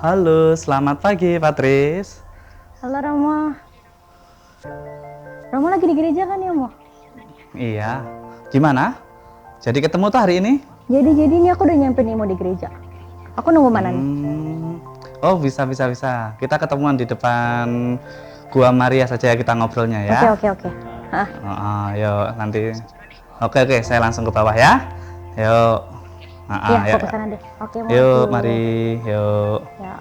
Halo, selamat pagi, Patris. Halo Romo. Romo lagi di gereja kan ya, Mo? Iya. Gimana? Jadi ketemu tuh hari ini? Jadi ini aku udah nyampe nih mau di gereja. Aku nunggu mana nih? Oh, bisa. Kita ketemuan di depan Gua Maria saja ya, kita ngobrolnya ya. Oke. Hah? Yuk, nanti. Oke, saya langsung ke bawah ya. Yuk. Iya, Ya. aku kesana deh. Oke, mau Yuk, yuk. mari. Yuk. Ya.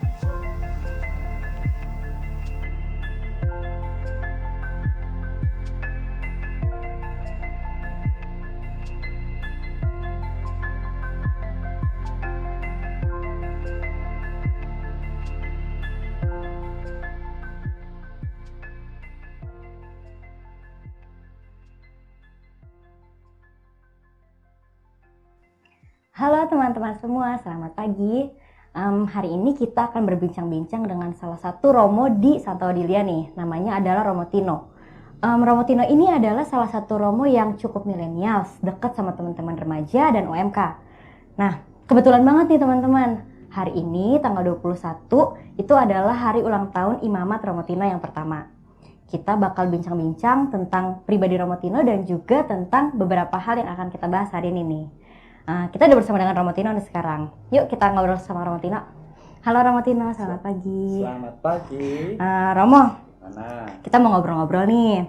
Halo teman-teman semua, selamat pagi. Hari ini kita akan berbincang-bincang dengan salah satu Romo di Santa Odilia nih. Namanya adalah Romo Tino. Romo Tino ini adalah salah satu Romo yang cukup milenial, dekat sama teman-teman remaja dan OMK. Nah, kebetulan banget nih teman-teman. Hari ini tanggal 21 itu adalah hari ulang tahun Imamat Romo Tino yang pertama. Kita bakal bincang-bincang tentang pribadi Romo Tino dan juga tentang beberapa hal yang akan kita bahas hari ini nih. Kita udah bersama dengan Romo Tino nih sekarang. Yuk kita ngobrol sama Romo Tino. Halo Romo Tino, selamat pagi. Selamat pagi. Romo, Mana? kita mau ngobrol-ngobrol nih.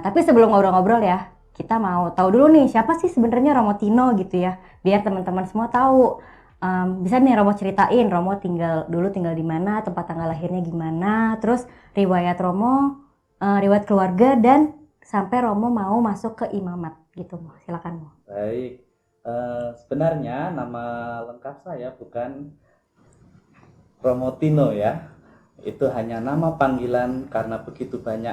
Tapi sebelum ngobrol-ngobrol ya, kita mau tahu dulu nih siapa sih sebenarnya Romo Tino gitu ya, biar teman-teman semua tahu. Bisa nih Romo ceritain Romo tinggal di mana, tempat tanggal lahirnya gimana, terus riwayat Romo, riwayat keluarga dan sampai Romo mau masuk ke imamat gitu. Silakan Mo. Baik. Sebenarnya nama lengkap saya bukan Romo Tino ya. Itu hanya nama panggilan karena begitu banyak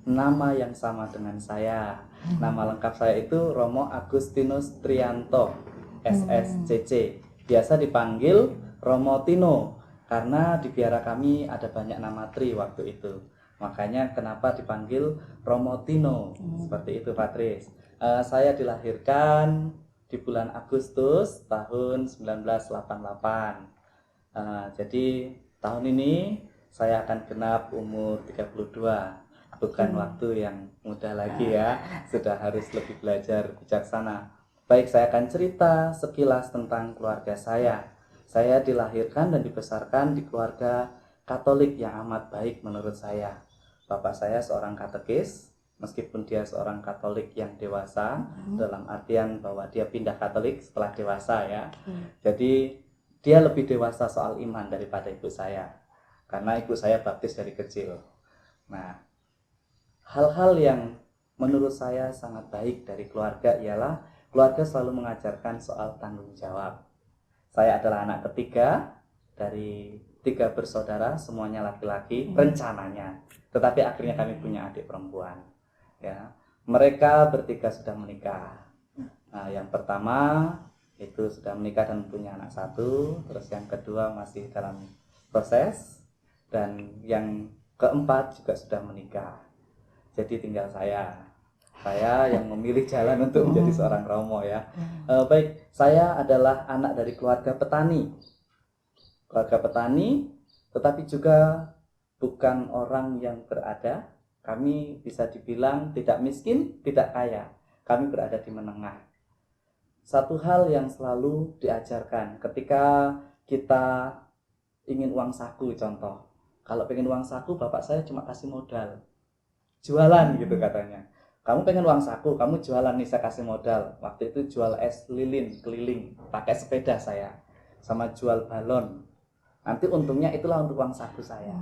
nama yang sama dengan saya. Nama lengkap saya itu Romo Agustinus Trianto, SSCC. Biasa dipanggil Romo Tino karena di biara kami ada banyak nama Tri waktu itu. Makanya kenapa dipanggil Romo Tino. Seperti itu, Patris. Saya dilahirkan di bulan Agustus tahun 1988. Jadi tahun ini saya akan genap umur 32. Bukan waktu yang muda lagi ya. Sudah harus lebih belajar bijaksana. Baik, saya akan cerita sekilas tentang keluarga saya. Saya dilahirkan dan dibesarkan di keluarga Katolik yang amat baik menurut saya. Bapak saya seorang katekis, meskipun dia seorang Katolik yang dewasa, dalam artian bahwa dia pindah Katolik setelah dewasa ya. Jadi dia lebih dewasa soal iman daripada ibu saya, karena ibu saya baptis dari kecil. Nah, hal-hal yang menurut saya sangat baik dari keluarga ialah keluarga selalu mengajarkan soal tanggung jawab. Saya adalah anak ketiga dari 3 bersaudara, semuanya laki-laki rencananya. Tetapi akhirnya kami punya adik perempuan. Ya, mereka bertiga sudah menikah. Nah, yang pertama itu sudah menikah dan punya anak 1, terus yang kedua masih dalam proses, dan yang keempat juga sudah menikah. Jadi tinggal saya yang memilih jalan untuk menjadi seorang Romo ya. Baik, saya adalah anak dari keluarga petani, tetapi juga bukan orang yang berada. Kami bisa dibilang tidak miskin, tidak kaya. Kami berada di menengah. Satu hal yang selalu diajarkan ketika kita ingin uang saku, contoh, kalau pengen uang saku, bapak saya cuma kasih modal jualan gitu katanya. Kamu pengen uang saku, kamu jualan nih, saya kasih modal. Waktu itu jual es lilin keliling pakai sepeda saya, sama jual balon. Nanti untungnya itulah untuk uang saku saya.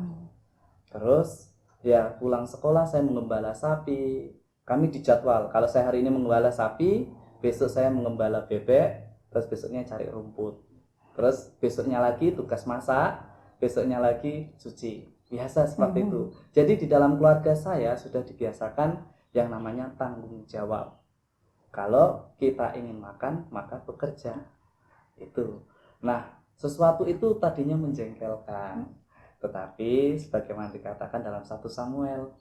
Terus ya pulang sekolah saya mengembala sapi. Kami dijadwal, kalau saya hari ini mengembala sapi, besok saya mengembala bebek, terus besoknya cari rumput, terus besoknya lagi tugas masak, besoknya lagi cuci. Biasa seperti itu. Jadi di dalam keluarga saya sudah dibiasakan yang namanya tanggung jawab. Kalau kita ingin makan, maka bekerja. Itu. Nah, sesuatu itu tadinya menjengkelkan. Tetapi sebagaimana dikatakan dalam 1 Samuel,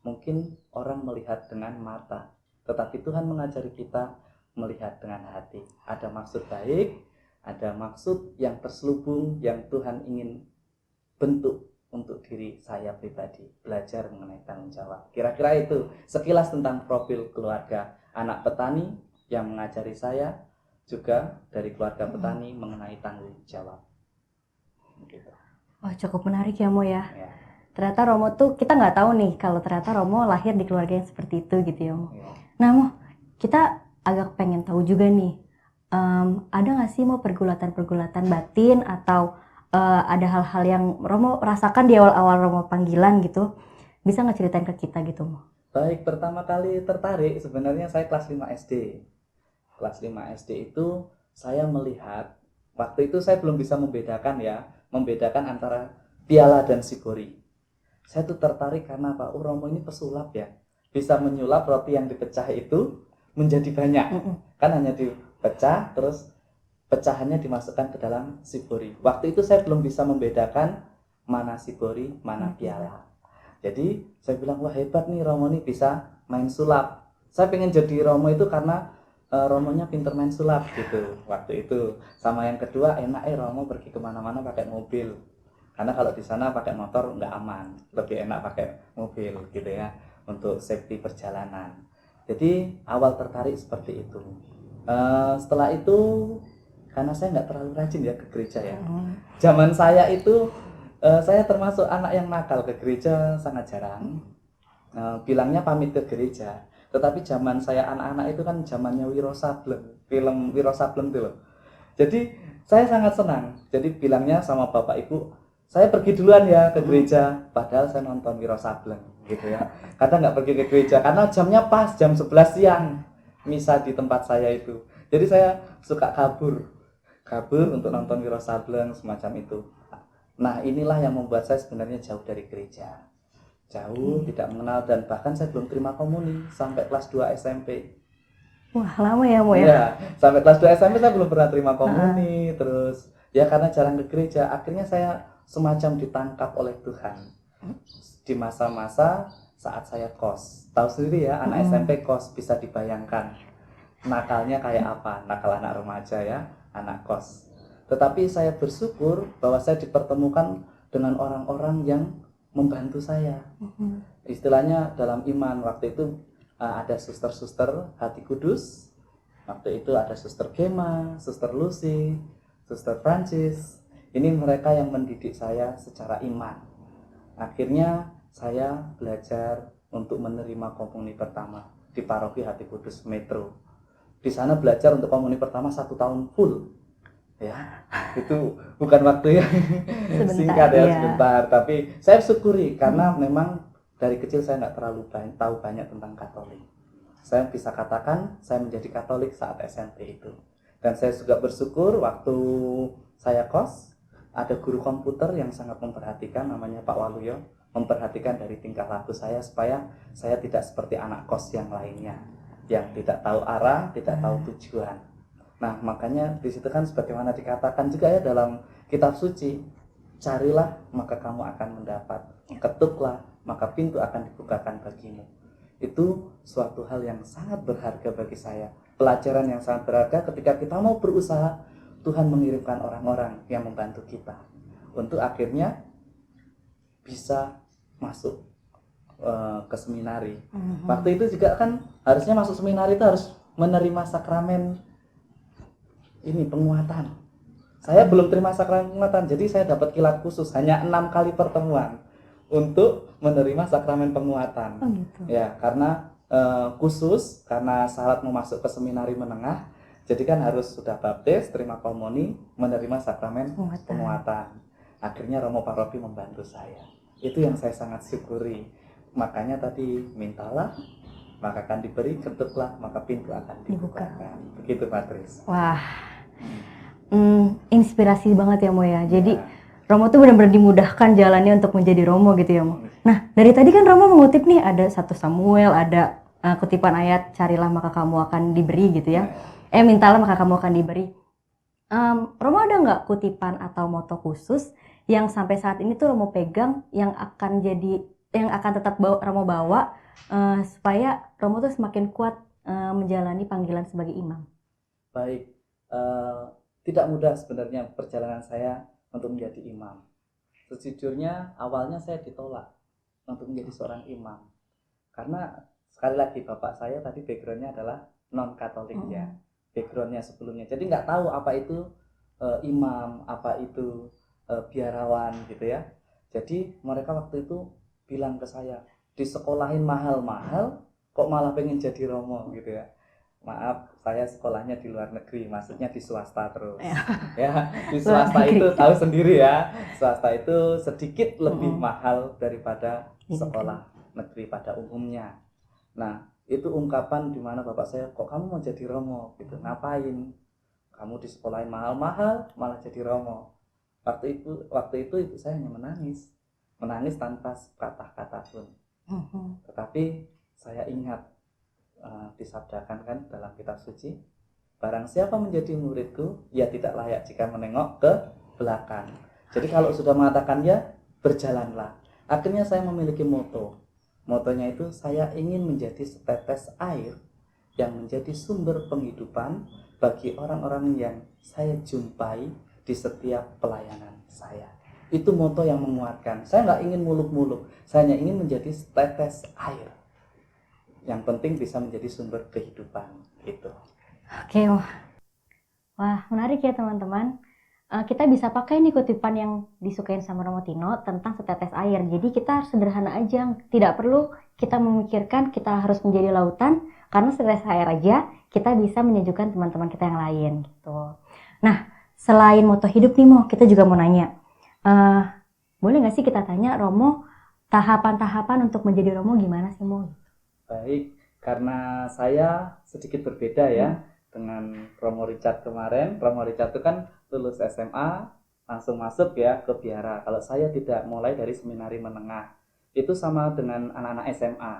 mungkin orang melihat dengan mata, tetapi Tuhan mengajari kita melihat dengan hati. Ada maksud baik, ada maksud yang terselubung yang Tuhan ingin bentuk untuk diri saya pribadi, belajar mengenai tanggung jawab. Kira-kira itu sekilas tentang profil keluarga anak petani yang mengajari saya juga dari keluarga petani mengenai tanggung jawab. Gitu. Wah, cukup menarik ya Mo ya. Ya, Ternyata Romo tuh, kita nggak tahu nih kalau ternyata Romo lahir di keluarga yang seperti itu gitu ya Mo. ya. Nah Mo, kita agak pengen tahu juga nih, ada nggak sih Mo pergulatan-pergulatan batin atau ada hal-hal yang Romo rasakan di awal-awal Romo panggilan gitu? Bisa nggak ceritain ke kita gitu Mo? Baik, pertama kali tertarik sebenarnya saya kelas 5 SD. Kelas 5 SD itu saya melihat, waktu itu saya belum bisa membedakan antara piala dan shibori. Saya tuh tertarik karena apa? Romo ini pesulap ya. Bisa menyulap roti yang dipecah itu menjadi banyak. Kan hanya dipecah terus pecahannya dimasukkan ke dalam shibori. Waktu itu saya belum bisa membedakan mana shibori, mana piala. Jadi saya bilang, wah hebat nih Romo nih bisa main sulap. Saya pengen jadi Romo itu karena Romonya pinter main sulap gitu waktu itu. Sama yang kedua, enak Romo pergi kemana-mana pakai mobil. Karena kalau di sana pakai motor nggak aman, lebih enak pakai mobil gitu ya untuk safety perjalanan. Jadi awal tertarik seperti itu. Setelah itu karena saya nggak terlalu rajin ya ke gereja ya. Zaman saya itu saya termasuk anak yang nakal, ke gereja sangat jarang. Bilangnya pamit ke gereja. Tetapi zaman saya anak-anak itu kan zamannya Wiro Sableng, film Wiro Sableng itu loh. Jadi saya sangat senang. Jadi bilangnya sama bapak ibu, saya pergi duluan ya ke gereja. Padahal saya nonton Wiro Sableng gitu ya. Kadang nggak pergi ke gereja karena jamnya pas jam 11 siang misa di tempat saya itu. Jadi saya suka kabur untuk nonton Wiro Sableng semacam itu. Nah inilah yang membuat saya sebenarnya jauh dari gereja. Jauh, tidak mengenal, dan bahkan saya belum terima komuni sampai kelas 2 SMP. Wah, lama ya Mo ya? Iya, sampai kelas 2 SMP saya belum pernah terima komuni. Terus ya karena jarang ke gereja, akhirnya saya semacam ditangkap oleh Tuhan di masa-masa saat saya kos. Tahu sendiri ya, anak SMP kos, bisa dibayangkan nakalnya kayak apa, nakal anak remaja ya, anak kos. Tetapi saya bersyukur bahwa saya dipertemukan dengan orang-orang yang membantu saya. Istilahnya dalam iman, waktu itu ada suster-suster hati kudus. Waktu itu ada suster Gema, suster Lucy, suster Francis. Ini mereka yang mendidik saya secara iman. Akhirnya saya belajar untuk menerima komuni pertama di paroki Hati Kudus Metro. Di sana belajar untuk komuni pertama 1 tahun full. Ya, itu bukan waktu yang singkat ya, sebentar. Tapi saya syukuri karena memang dari kecil saya nggak terlalu tahu banyak tentang Katolik. Saya bisa katakan saya menjadi Katolik saat SMP itu. Dan saya juga bersyukur waktu saya kos, ada guru komputer yang sangat memperhatikan, namanya Pak Waluyo, memperhatikan dari tingkah laku saya supaya saya tidak seperti anak kos yang lainnya, yang tidak tahu arah, tidak tahu tujuan. Nah, makanya di situ kan sebagaimana dikatakan juga ya dalam kitab suci, carilah maka kamu akan mendapat, ketuklah maka pintu akan dibukakan bagimu. Itu suatu hal yang sangat berharga bagi saya. Pelajaran yang sangat berharga ketika kita mau berusaha, Tuhan mengirimkan orang-orang yang membantu kita untuk akhirnya bisa masuk ke seminari. Waktu itu juga kan harusnya masuk seminari itu harus menerima sakramen ini penguatan. Saya belum terima sakramen penguatan, jadi saya dapat kilat khusus hanya 6 kali pertemuan untuk menerima sakramen penguatan. Gitu. Ya, karena khusus karena syarat mau masuk ke seminari menengah, jadi kan harus sudah baptis, terima komuni, menerima sakramen penguatan. Akhirnya Romo Paroki membantu saya. Itu yang saya sangat syukuri. Makanya tadi mintalah maka akan diberi, ketuklah maka pintu akan dibukakan. Begitu Patris. Wah, inspirasi banget ya Mo ya. Jadi Romo tuh benar-benar dimudahkan jalannya untuk menjadi Romo gitu ya Mo. Nah, dari tadi kan Romo mengutip nih ada 1 Samuel, ada kutipan ayat carilah maka kamu akan diberi gitu ya. Mintalah maka kamu akan diberi. Romo ada nggak kutipan atau moto khusus yang sampai saat ini tuh Romo pegang yang akan tetap Romo bawa supaya Romo tuh semakin kuat menjalani panggilan sebagai imam? Baik, tidak mudah sebenarnya perjalanan saya untuk menjadi imam. Sejujurnya awalnya saya ditolak untuk menjadi seorang imam. Karena sekali lagi bapak saya tadi backgroundnya adalah non Katolik ya, backgroundnya sebelumnya. Jadi nggak tahu apa itu imam, apa itu biarawan gitu ya. Jadi mereka waktu itu bilang ke saya, disekolahin mahal-mahal, kok malah pengen jadi romo gitu ya. Maaf, saya sekolahnya di luar negeri, maksudnya di swasta terus. Ya, di swasta itu tahu sendiri ya, swasta itu sedikit lebih mahal daripada sekolah negeri pada umumnya. Nah, itu ungkapan di mana bapak saya, kok kamu mau jadi romo gitu, ngapain? Kamu di sekolahin mahal-mahal, malah jadi romo. Waktu itu ibu saya hanya menangis tanpa kata-kata pun. Tetapi saya ingat disabdakan kan dalam kitab suci, barang siapa menjadi muridku, ia tidak layak jika menengok ke belakang. Jadi kalau sudah mengatakan ya, berjalanlah. Akhirnya saya memiliki motonya itu, saya ingin menjadi setetes air yang menjadi sumber penghidupan bagi orang-orang yang saya jumpai di setiap pelayanan saya. Itu moto yang menguatkan. Saya nggak ingin muluk-muluk, saya hanya ingin menjadi setetes air. Yang penting bisa menjadi sumber kehidupan itu. Oke, wah menarik ya teman-teman. Kita bisa pakai nih kutipan yang disukain sama Romo Tino tentang setetes air. Jadi kita sederhana aja, tidak perlu kita memikirkan kita harus menjadi lautan, karena setetes air aja kita bisa menyejukkan teman-teman kita yang lain gitu. Nah, selain moto hidup nih Mo, kita juga mau nanya, boleh nggak sih kita tanya Romo, tahapan-tahapan untuk menjadi Romo gimana sih Mo? Baik, karena saya sedikit berbeda ya dengan Romo Richard kemarin. Romo Richard itu kan lulus SMA langsung masuk ya ke biara. Kalau saya tidak, mulai dari seminari menengah. Itu sama dengan anak-anak SMA.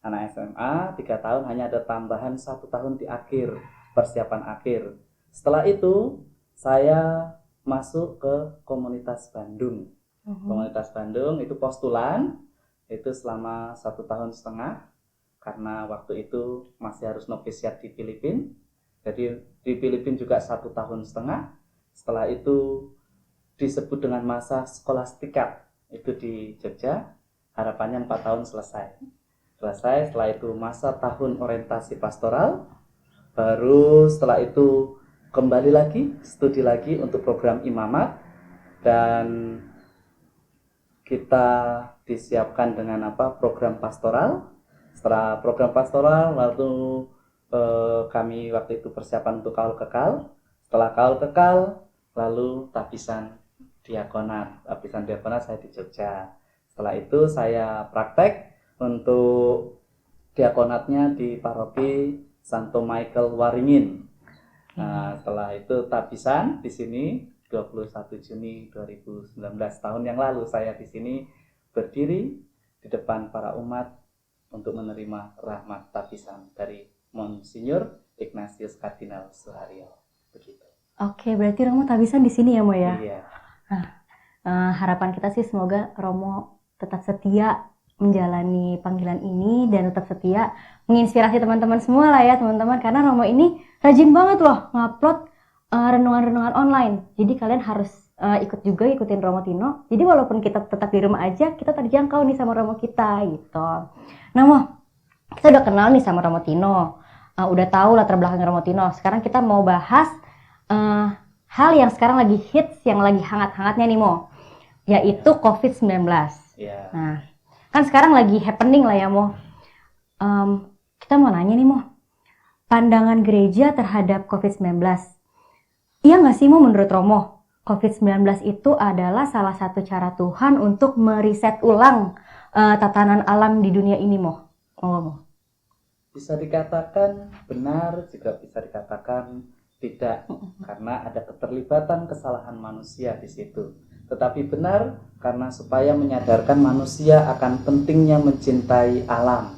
Anak SMA 3 tahun hanya ada tambahan 1 tahun di akhir, persiapan akhir. Setelah itu saya masuk ke komunitas Bandung. Komunitas Bandung itu postulan, itu selama 1,5 tahun. Karena waktu itu masih harus novisiat di Filipina. Jadi di Filipina juga 1,5 tahun. Setelah itu disebut dengan masa skolastikat. Itu di Jogja. Harapannya 4 tahun selesai. Setelah itu masa tahun orientasi pastoral. Baru setelah itu kembali lagi, studi lagi untuk program imamat. Dan kita disiapkan dengan program pastoral. Setelah program pastoral, lalu kami waktu itu persiapan untuk kaul kekal. Setelah kaul kekal, lalu tabisan diakonat. Tabisan diakonat saya di Jogja. Setelah itu saya praktek untuk diakonatnya di paroki Santo Michael Waringin. Nah, setelah itu tabisan di sini 21 Juni 2019, tahun yang lalu saya di sini berdiri di depan para umat untuk menerima rahmat tabisan dari Monsinyur Ignatius Kardinal Suharyo. Begitu. Oke, berarti Romo tabisan di sini ya Mo ya? Iya. Nah, harapan kita sih semoga Romo tetap setia menjalani panggilan ini dan tetap setia menginspirasi teman-teman semua lah ya teman-teman, karena Romo ini rajin banget loh ngupload renungan-renungan online. Jadi kalian harus ikutin Romo Tino. Jadi walaupun kita tetap di rumah aja, kita terjangkau nih sama Romo kita gitu. Nah Mo, kita udah kenal nih sama Romo Tino, udah tahu latar belakang Romo Tino. Sekarang kita mau bahas hal yang sekarang lagi hits, yang lagi hangat-hangatnya nih Mo, yaitu COVID-19. Yeah. Nah, kan sekarang lagi happening lah ya Mo. Kita mau nanya nih Mo, pandangan gereja terhadap COVID-19. Iya nggak sih Mo, menurut Romo, COVID-19 itu adalah salah satu cara Tuhan untuk meriset ulang tatanan alam di dunia ini Mo? Bisa dikatakan benar, juga bisa dikatakan tidak, karena ada keterlibatan kesalahan manusia di situ. Tetapi benar karena supaya menyadarkan manusia akan pentingnya mencintai alam.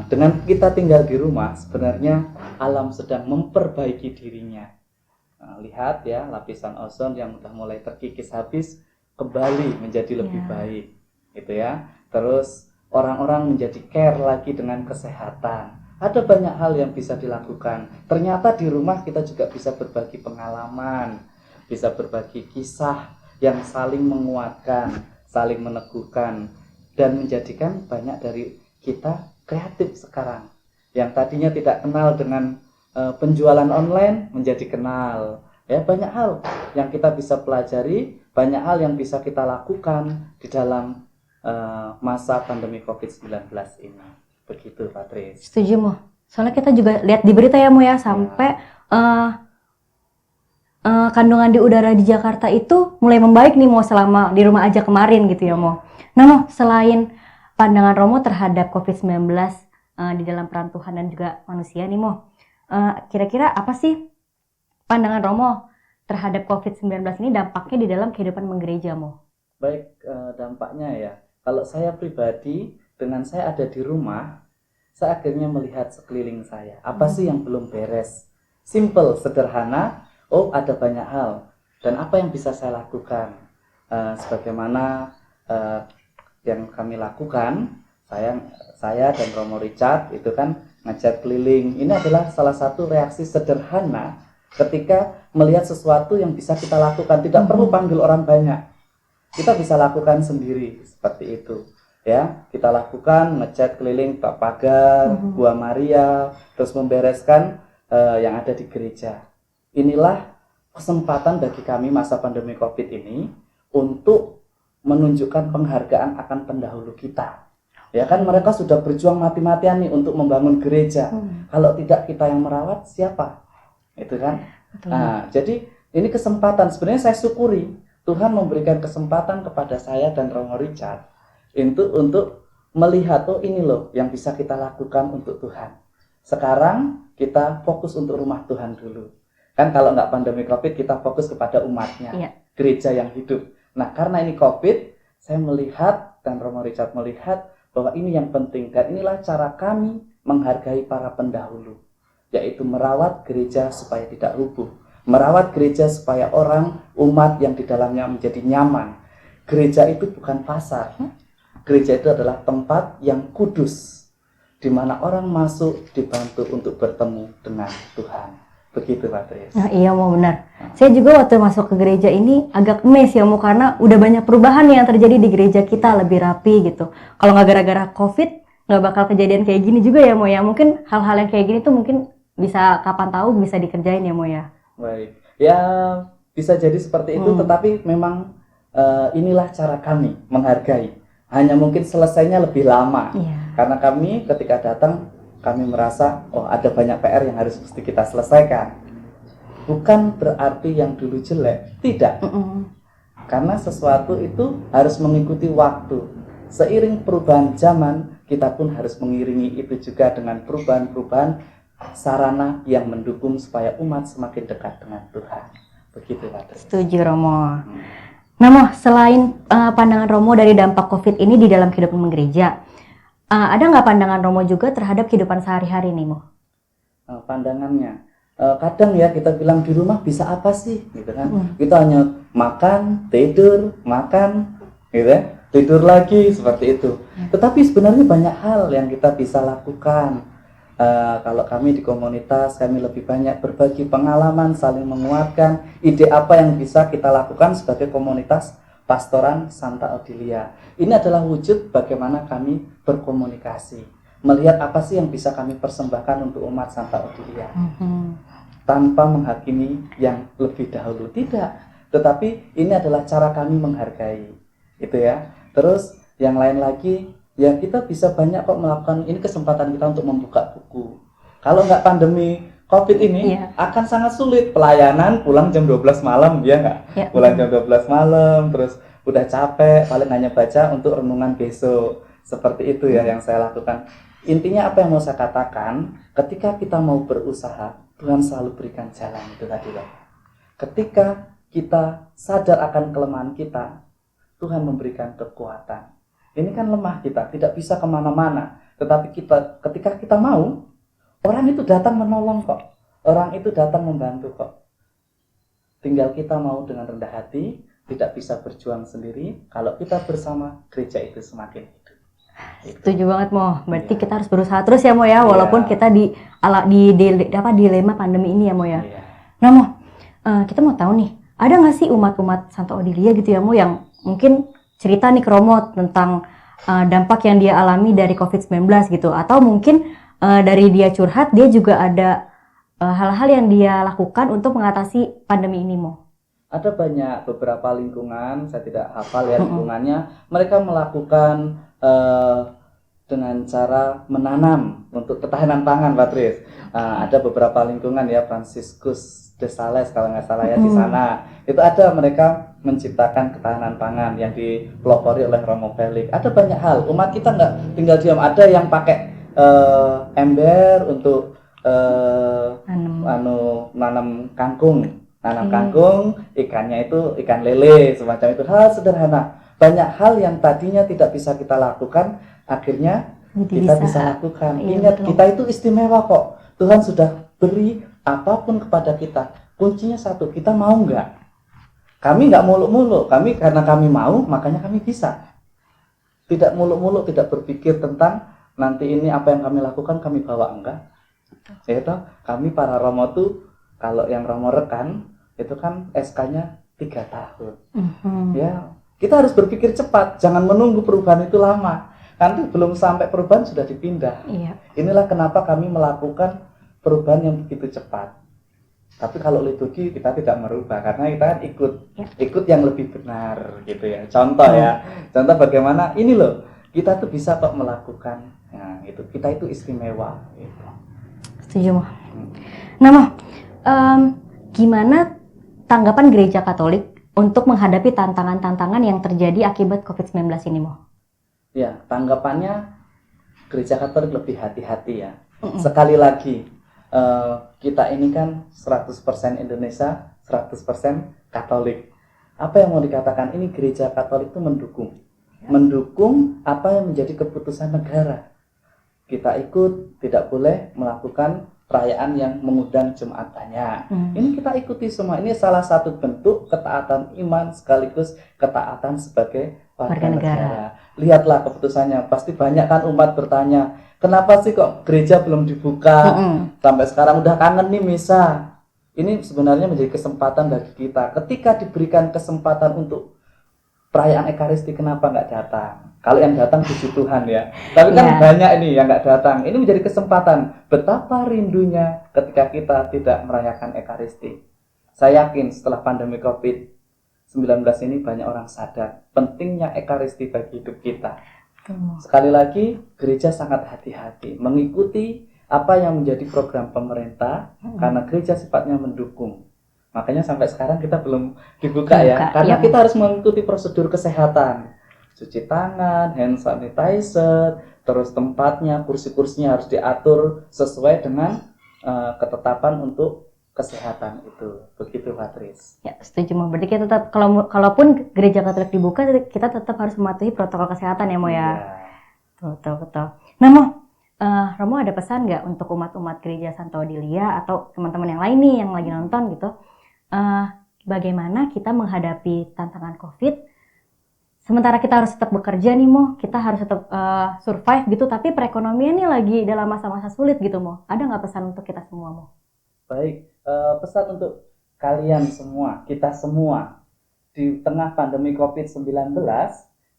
Dengan kita tinggal di rumah, sebenarnya alam sedang memperbaiki dirinya. Lihat ya, lapisan ozon yang sudah mulai terkikis habis kembali menjadi lebih baik, gitu ya. Terus orang-orang menjadi care lagi dengan kesehatan. Ada banyak hal yang bisa dilakukan. Ternyata di rumah kita juga bisa berbagi pengalaman, bisa berbagi kisah yang saling menguatkan, saling meneguhkan, dan menjadikan banyak dari kita kreatif sekarang. Yang tadinya tidak kenal dengan penjualan online menjadi kenal. Ya, banyak hal yang kita bisa pelajari, banyak hal yang bisa kita lakukan di dalam masa pandemi COVID-19 ini. Begitu, Patris. Setuju, Mo. Soalnya kita juga lihat di berita ya, Mo ya, sampai kandungan di udara di Jakarta itu mulai membaik nih, Mo, selama di rumah aja kemarin gitu ya, Mo. Nah, Mo, selain pandangan Romo terhadap COVID-19 di dalam peran Tuhan dan juga manusia nih, Mo, kira-kira apa sih pandangan Romo terhadap COVID-19 ini dampaknya di dalam kehidupan menggereja, Mo? Baik, dampaknya ya. Kalau saya pribadi, dengan saya ada di rumah, saya akhirnya melihat sekeliling saya. Apa sih yang belum beres? Simple, sederhana. Oh, ada banyak hal. Dan apa yang bisa saya lakukan? Sebagaimana yang kami lakukan, saya dan Romo Richard itu kan ngajak keliling. Ini adalah salah satu reaksi sederhana ketika melihat sesuatu yang bisa kita lakukan. Tidak perlu panggil orang banyak. Kita bisa lakukan sendiri seperti itu. Ya, kita lakukan ngecat keliling Pak Pagar, Gua Maria, terus membereskan yang ada di gereja. Inilah kesempatan bagi kami masa pandemi COVID ini untuk menunjukkan penghargaan akan pendahulu kita. Ya kan, mereka sudah berjuang mati-matian nih untuk membangun gereja. Kalau tidak kita yang merawat, siapa? Itu kan. Betul. Nah, jadi ini kesempatan. Sebenarnya saya syukuri Tuhan memberikan kesempatan kepada saya dan Romo Richard untuk melihat, oh ini loh yang bisa kita lakukan untuk Tuhan. Sekarang kita fokus untuk rumah Tuhan dulu. Kan kalau nggak pandemi COVID, kita fokus kepada umatnya, gereja yang hidup. Nah, karena ini COVID, saya melihat dan Romo Richard melihat bahwa ini yang penting, dan inilah cara kami menghargai para pendahulu, yaitu merawat gereja supaya tidak rubuh, merawat gereja supaya orang, umat yang di dalamnya menjadi nyaman. Gereja itu bukan pasar, gereja itu adalah tempat yang kudus, di mana orang masuk dibantu untuk bertemu dengan Tuhan. Begitu, Patris. Nah, iya, Mo, benar. Saya juga waktu masuk ke gereja ini agak mes ya, Mo, karena udah banyak perubahan yang terjadi di gereja kita, lebih rapi gitu. Kalau nggak gara-gara COVID, nggak bakal kejadian kayak gini juga ya, Mo ya. Mungkin hal-hal yang kayak gini tuh mungkin bisa kapan tahu bisa dikerjain ya, Mo ya. Baik. Ya, bisa jadi seperti itu, tetapi memang inilah cara kami menghargai. Hanya mungkin selesainya lebih lama. Karena kami ketika datang, kami merasa, oh ada banyak PR yang harus mesti kita selesaikan. Bukan berarti yang dulu jelek, tidak. Karena sesuatu itu harus mengikuti waktu. Seiring perubahan zaman, kita pun harus mengiringi itu juga dengan perubahan-perubahan sarana yang mendukung supaya umat semakin dekat dengan Tuhan. Begitu, Pak. Setuju, Romo. Nah, Mo, selain pandangan Romo dari dampak COVID ini di dalam kehidupan gereja, ada nggak pandangan Romo juga terhadap kehidupan sehari-hari nih, Mo? Pandangannya, kadang ya kita bilang di rumah bisa apa sih, gitu kan? Kita hanya makan, tidur, makan, gitu ya, tidur lagi seperti itu. Tetapi sebenarnya banyak hal yang kita bisa lakukan. Kalau kami di komunitas, kami lebih banyak berbagi pengalaman, saling menguatkan ide apa yang bisa kita lakukan sebagai komunitas Pastoran Santa Odilia. Ini adalah wujud bagaimana kami berkomunikasi, melihat apa sih yang bisa kami persembahkan untuk umat Santa Odilia, tanpa menghakimi yang lebih dahulu, tidak. Tetapi ini adalah cara kami menghargai, itu ya. Terus yang lain lagi, ya kita bisa banyak kok melakukan. Ini kesempatan kita untuk membuka buku. Kalau nggak pandemi COVID ini akan sangat sulit. Pelayanan pulang jam 12 malam, ya nggak? Pulang jam 12 malam, terus udah capek, paling hanya baca untuk renungan besok. Seperti itu ya yang saya lakukan. Intinya apa yang mau saya katakan, ketika kita mau berusaha, Tuhan selalu berikan jalan, itu tadi loh. Ketika kita sadar akan kelemahan kita, Tuhan memberikan kekuatan. Ini kan lemah kita, tidak bisa kemana-mana. Tetapi ketika kita mau, orang itu datang menolong kok. Orang itu datang membantu kok. Tinggal kita mau dengan rendah hati, tidak bisa berjuang sendiri. Kalau kita bersama, gereja itu semakin hidup. Setuju banget, Mo. Berarti kita harus berusaha terus ya, Mo ya, walaupun kita di dilema pandemi ini ya, Mo ya. Nah, Mo, kita mau tahu nih, ada nggak sih umat-umat Santo Odilia gitu ya Mo yang mungkin cerita nih ke Romo tentang dampak yang dia alami dari COVID-19 gitu, atau mungkin dari dia curhat dia juga ada hal-hal yang dia lakukan untuk mengatasi pandemi ini Mo? Ada banyak beberapa lingkungan, saya tidak hafal ya lingkungannya, mereka melakukan dengan cara menanam untuk ketahanan pangan, Patris. Ada beberapa lingkungan ya, Franciscus de Sales kalau nggak salah ya di sana. Itu ada mereka menciptakan ketahanan pangan yang dipelopori oleh Romo Felix. Ada banyak hal. Umat kita nggak tinggal diam. Ada yang pakai ember untuk nanam kangkung. Nanam kangkung, ikannya itu ikan lele semacam itu. Hal sederhana. Banyak hal yang tadinya tidak bisa kita lakukan, akhirnya kita bisa lakukan. Ingat, kita itu istimewa kok. Tuhan sudah beri apapun kepada kita. Kuncinya satu, kita mau nggak? Kami nggak muluk-muluk. Karena kami mau, makanya kami bisa. Tidak muluk-muluk, tidak berpikir tentang nanti ini apa yang kami lakukan, kami bawa enggak. Yaitu kami para Romo tuh, kalau yang Romo rekan, itu kan SK-nya 3 tahun. Ya, kita harus berpikir cepat, jangan menunggu perubahan itu lama. Nanti belum sampai perubahan sudah dipindah. Inilah kenapa kami melakukan perubahan yang begitu cepat. Tapi kalau liturgi kita tidak merubah karena kita kan ikut yang lebih benar gitu ya. Contoh ya, contoh bagaimana ini loh, kita tuh bisa kok melakukan. Nah, itu kita itu istimewa. Gitu. Setuju Mo. Nah Mo, gimana tanggapan Gereja Katolik untuk menghadapi tantangan-tantangan yang terjadi akibat COVID-19 ini Mo? Ya, tanggapannya Gereja Katolik lebih hati-hati ya. Sekali lagi, kita ini kan 100% Indonesia, 100% Katolik. Apa yang mau dikatakan? Ini Gereja Katolik itu mendukung apa yang menjadi keputusan negara. Kita ikut, tidak boleh melakukan perayaan yang mengundang jemaat banyak. Ini kita ikuti semua. Ini salah satu bentuk ketaatan iman sekaligus ketaatan sebagai warga negara. Lihatlah keputusannya. Pasti banyak kan umat bertanya, kenapa sih kok gereja belum dibuka? Sampai sekarang udah kangen nih misa. Ini sebenarnya menjadi kesempatan bagi kita. Ketika diberikan kesempatan untuk perayaan Ekaristi, kenapa nggak datang? Kalau yang datang puji Tuhan ya. Tapi kan banyak ini yang nggak datang. Ini menjadi kesempatan. Betapa rindunya ketika kita tidak merayakan Ekaristi. Saya yakin setelah pandemi COVID-19 ini banyak orang sadar pentingnya Ekaristi bagi hidup kita. Sekali lagi, gereja sangat hati-hati mengikuti apa yang menjadi program pemerintah karena gereja sifatnya mendukung. Makanya sampai sekarang kita belum dibuka ya, karena kita harus mengikuti prosedur kesehatan. Cuci tangan, hand sanitizer, terus tempatnya, kursi-kursinya harus diatur sesuai dengan ketetapan untuk kesehatan itu. Begitu, Patris. Ya, setuju Mo. Berarti kita tetap, kalaupun gereja Katolik dibuka, kita tetap harus mematuhi protokol kesehatan ya Mo ya. Betul. Nah Mo, Romo ada pesan nggak untuk umat-umat gereja Santo Odilia atau teman-teman yang lain nih yang lagi nonton gitu? Bagaimana kita menghadapi tantangan COVID? Sementara kita harus tetap bekerja nih Mo, kita harus tetap survive gitu, tapi perekonomian nih lagi dalam masa-masa sulit gitu Mo. Ada nggak pesan untuk kita semua Mo? Baik, pesan untuk kalian semua, kita semua di tengah pandemi COVID-19,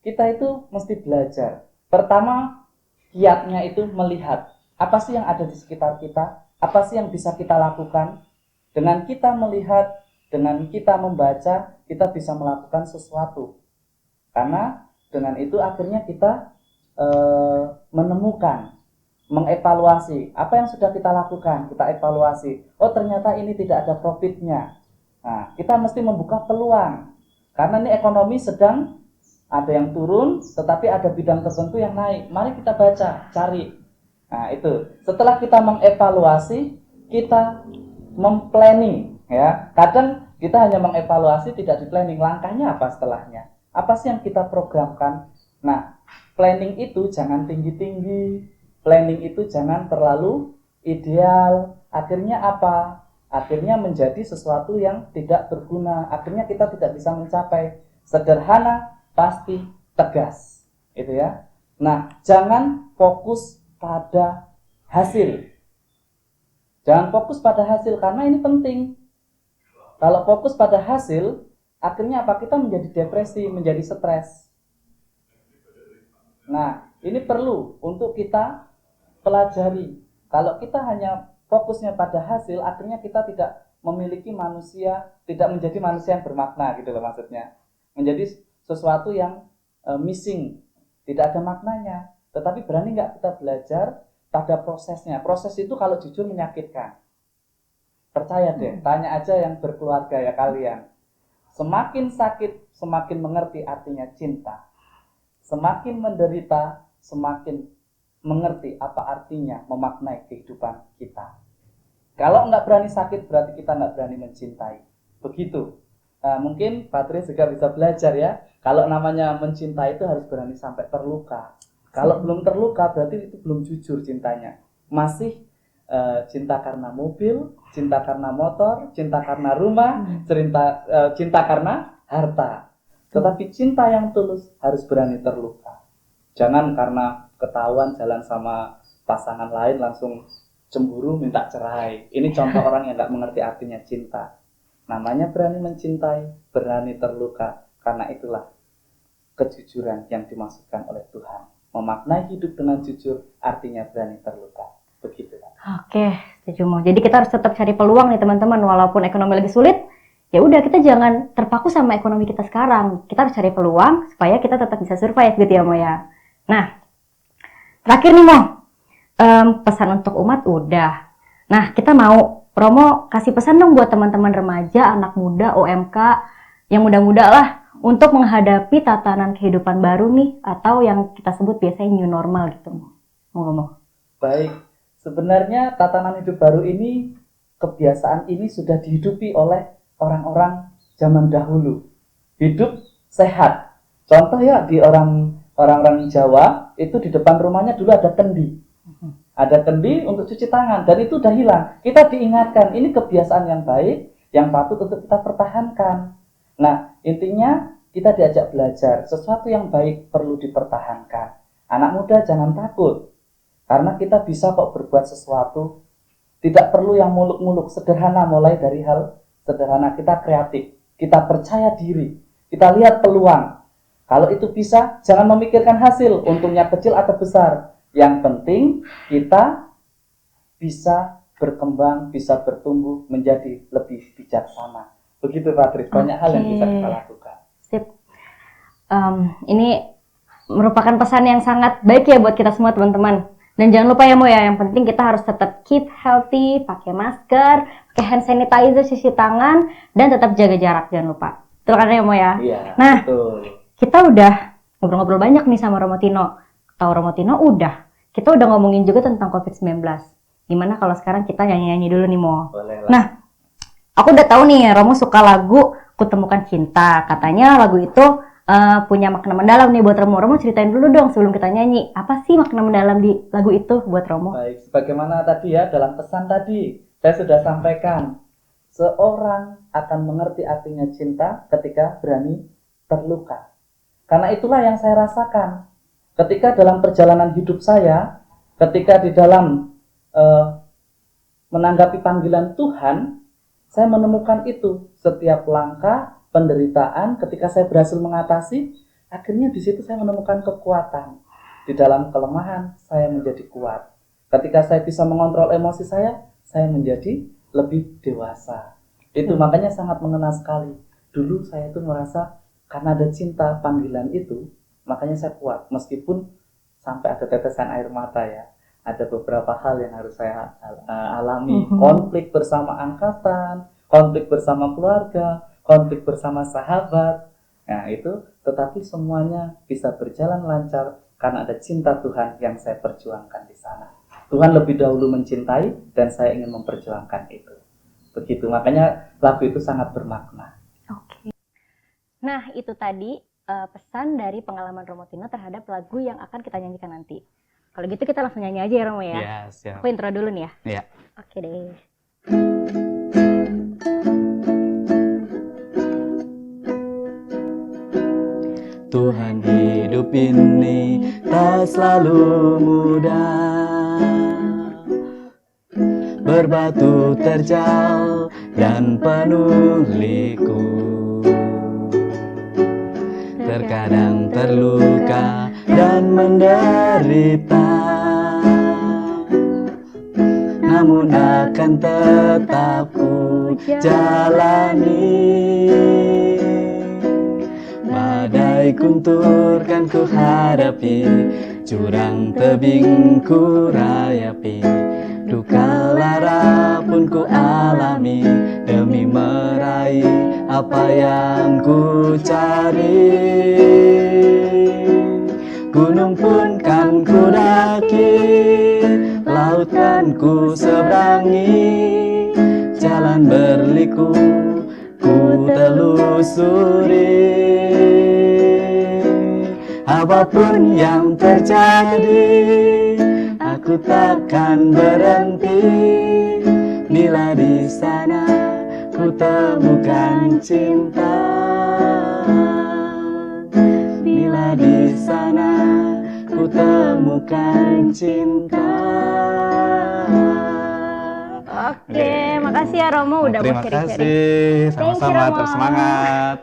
kita itu mesti belajar. Pertama, kiatnya itu melihat apa sih yang ada di sekitar kita, apa sih yang bisa kita lakukan. Dengan kita melihat, dengan kita membaca, kita bisa melakukan sesuatu. Karena dengan itu akhirnya kita menemukan, mengevaluasi apa yang sudah kita lakukan, kita evaluasi. Oh ternyata ini tidak ada profitnya. Nah, kita mesti membuka peluang. Karena ini ekonomi sedang ada yang turun, tetapi ada bidang tertentu yang naik. Mari kita baca, cari. Nah itu. Setelah kita mengevaluasi, kita memplanning. Ya, kadang kita hanya mengevaluasi, tidak di planning. Langkahnya apa setelahnya? Apa sih yang kita programkan? Nah, planning itu jangan tinggi-tinggi. Planning itu jangan terlalu ideal. Akhirnya apa? Akhirnya menjadi sesuatu yang tidak berguna. Akhirnya kita tidak bisa mencapai. Sederhana, pasti tegas. Itu ya. Nah, jangan fokus pada hasil. Jangan fokus pada hasil karena ini penting. Kalau fokus pada hasil, akhirnya apa? Kita menjadi depresi, menjadi stres. Nah, ini perlu untuk kita pelajari. Kalau kita hanya fokusnya pada hasil, akhirnya kita tidak memiliki manusia, tidak menjadi manusia yang bermakna gitu loh maksudnya. Menjadi sesuatu yang missing, tidak ada maknanya. Tetapi berani nggak kita belajar pada prosesnya? Proses itu kalau jujur menyakitkan. Percaya deh, tanya aja yang berkeluarga ya kalian. Semakin sakit, semakin mengerti artinya cinta. Semakin menderita, semakin mengerti apa artinya memaknai kehidupan kita. Kalau nggak berani sakit, berarti kita nggak berani mencintai. Begitu. Nah, mungkin Patris juga bisa belajar ya. Kalau namanya mencintai itu harus berani sampai terluka. Kalau belum terluka, berarti itu belum jujur cintanya. Masih cinta karena mobil, cinta karena motor, cinta karena rumah, cinta karena harta. Tetapi cinta yang tulus harus berani terluka. Jangan karena ketahuan jalan sama pasangan lain langsung cemburu minta cerai. Ini contoh orang yang nggak mengerti artinya cinta. Namanya berani mencintai, berani terluka. Karena itulah kejujuran yang dimaksudkan oleh Tuhan. Memaknai hidup dengan jujur artinya berani terluka. Begitu. Oke, setuju Mo. Jadi kita harus tetap cari peluang nih teman-teman, walaupun ekonomi lagi sulit. Ya udah, kita jangan terpaku sama ekonomi kita sekarang. Kita harus cari peluang supaya kita tetap bisa survive gitu ya Mo ya. Nah, terakhir nih Mo, pesan untuk umat udah. Nah, kita mau Romo kasih pesan dong buat teman-teman remaja, anak muda, OMK, yang muda-muda lah, untuk menghadapi tatanan kehidupan baru nih, atau yang kita sebut biasanya new normal gitu Mo. Mo. Baik. Sebenarnya tatanan hidup baru ini, kebiasaan ini sudah dihidupi oleh orang-orang zaman dahulu. Hidup sehat. Contoh ya di orang-orang Jawa, itu di depan rumahnya dulu ada kendi. Ada kendi untuk cuci tangan dan itu udah hilang. Kita diingatkan, ini kebiasaan yang baik, yang patut untuk kita pertahankan. Nah, intinya kita diajak belajar, sesuatu yang baik perlu dipertahankan. Anak muda jangan takut. Karena kita bisa kok berbuat sesuatu. Tidak perlu yang muluk-muluk, sederhana, mulai dari hal sederhana. Kita kreatif, kita percaya diri, kita lihat peluang. Kalau itu bisa, jangan memikirkan hasil, untungnya kecil atau besar. Yang penting kita bisa berkembang, bisa bertumbuh, menjadi lebih bijaksana. Begitu Patris, banyak hal yang bisa kita lakukan. Sip. Ini merupakan pesan yang sangat baik ya buat kita semua teman-teman. Dan jangan lupa ya Mo ya, yang penting kita harus tetap keep healthy, pakai masker, pakai hand sanitizer, cuci tangan, dan tetap jaga jarak, jangan lupa. Betul kan ya Mo ya? Iya, nah, betul. Kita udah ngobrol-ngobrol banyak nih sama Romo Tino. Tahu Romo Tino udah. Kita udah ngomongin juga tentang COVID-19. Gimana kalau sekarang kita nyanyi-nyanyi dulu nih Mo? Boleh lah. Nah, aku udah tahu nih Romo suka lagu Kutemukan Cinta. Katanya lagu itu punya makna mendalam nih buat Romo. Romo ceritain dulu dong sebelum kita nyanyi. Apa sih makna mendalam di lagu itu buat Romo? Baik, sebagaimana tadi ya dalam pesan tadi saya sudah sampaikan, seorang akan mengerti artinya cinta ketika berani terluka. Karena itulah yang saya rasakan ketika dalam perjalanan hidup saya, ketika di dalam menanggapi panggilan Tuhan, saya menemukan itu setiap langkah penderitaan, ketika saya berhasil mengatasi, akhirnya di situ saya menemukan kekuatan. Di dalam kelemahan, saya menjadi kuat. Ketika saya bisa mengontrol emosi saya menjadi lebih dewasa. Itu makanya sangat mengena sekali. Dulu saya itu merasa karena ada cinta panggilan itu, makanya saya kuat. Meskipun sampai ada tetesan air mata ya. Ada beberapa hal yang harus saya alami. Konflik bersama angkatan, konflik bersama keluarga, konflik bersama sahabat. Nah itu, tetapi semuanya bisa berjalan lancar karena ada cinta Tuhan yang saya perjuangkan di sana. Tuhan lebih dahulu mencintai dan saya ingin memperjuangkan itu. Begitu, makanya lagu itu sangat bermakna. Oke. Nah, itu tadi pesan dari pengalaman Romo Tino terhadap lagu yang akan kita nyanyikan nanti. Kalau gitu kita langsung nyanyi aja ya Romo ya? Iya, siap. Aku intro dulu nih ya? Iya. Oke deh. Tuhan hidup ini tak selalu mudah, berbatu terjal dan penuh liku. Terkadang terluka dan menderita, namun akan tetap ku jalani. Badai guntur kan ku hadapi, jurang tebing ku rayapi, duka lara pun ku alami, demi meraih apa yang ku cari. Gunung pun kan ku daki, laut kan ku seberangi, jalan berliku ku telusuri. Apapun yang terjadi, aku takkan berhenti, bila di sana ku temukan cinta. Bila di sana ku temukan cinta. Oke, makasih ya Romo udah mau Terima sharing-sharing. kasih, Thank you, sama-sama, Romo. terus semangat.